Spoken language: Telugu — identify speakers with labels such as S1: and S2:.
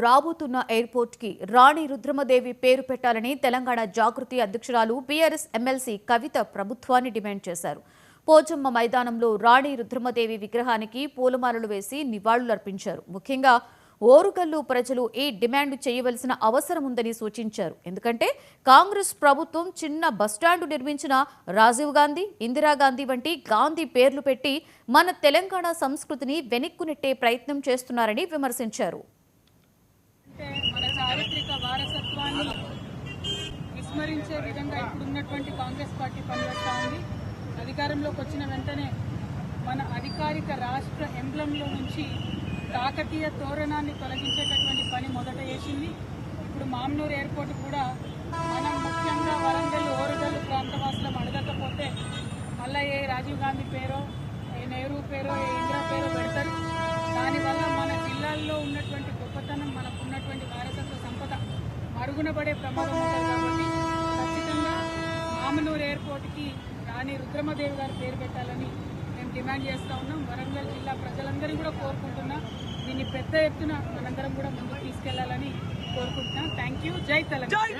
S1: రాబోతున్న ఎయిర్పోర్ట్ కి రాణి రుద్రమదేవి పేరు పెట్టాలని తెలంగాణ జాగృతి అధ్యక్షురాలు బీఆర్ఎస్ ఎమ్మెల్సీ కవిత ప్రభుత్వాన్ని డిమాండ్ చేశారు. పోచమ్మ మైదానంలో రాణి రుద్రమదేవి విగ్రహానికి పూలమాలలు వేసి నివాళులర్పించారు. ముఖ్యంగా ఓరుగల్లు ప్రజలు ఈ డిమాండ్ చేయవలసిన అవసరం ఉందని సూచించారు. ఎందుకంటే కాంగ్రెస్ ప్రభుత్వం చిన్న బస్టాండు నిర్మించిన రాజీవ్ గాంధీ, ఇందిరాగాంధీ వంటి గాంధీ పేర్లు పెట్టి మన తెలంగాణ సంస్కృతిని వెనక్కు నెట్టే ప్రయత్నం చేస్తున్నారని విమర్శించారు.
S2: మన చారిత్రక వారసత్వాన్ని విస్మరించే విధంగా ఇప్పుడున్నటువంటి కాంగ్రెస్ పార్టీ పనిచేస్తూ ఉంది. అధికారంలోకి వచ్చిన వెంటనే మన అధికారిక రాష్ట్ర ఎంబ్లంలో నుంచి కాకతీయ తోరణాన్ని తొలగించేటటువంటి పని మొదట చేసింది. ఇప్పుడు మామ్నూరు ఎయిర్పోర్ట్ కూడా మనం ముఖ్యంగా వరంగల్, ఓరుగల్లు ప్రాంతవాసులం అడగకపోతే మళ్ళీ ఏ రాజీవ్ గాంధీ పేరో, ఏ నెహ్రూ పేరో, ఏ ఇందిరా పేరో పెడతారు. దానివల్ల మన జిల్లాల్లో ఉన్నటువంటి గొప్పతనం, మనకు ఉన్నటువంటి వారసత్వ సంపద మరుగున పడే ప్రమాదం ఉంటుంది. కాబట్టి ఖచ్చితంగా మామనూరు ఎయిర్పోర్ట్కి రాణి రుద్రమదేవి గారి పేరు పెట్టాలని మేము డిమాండ్ చేస్తూ ఉన్నాం. వరంగల్ జిల్లా ప్రజలందరినీ కూడా కోరుకుంటున్నాం. దీన్ని పెద్ద ఎత్తున మనందరం కూడా ముందుకు తీసుకెళ్లాలని కోరుకుంటున్నాం. Thank you. జై తెలంగాణ.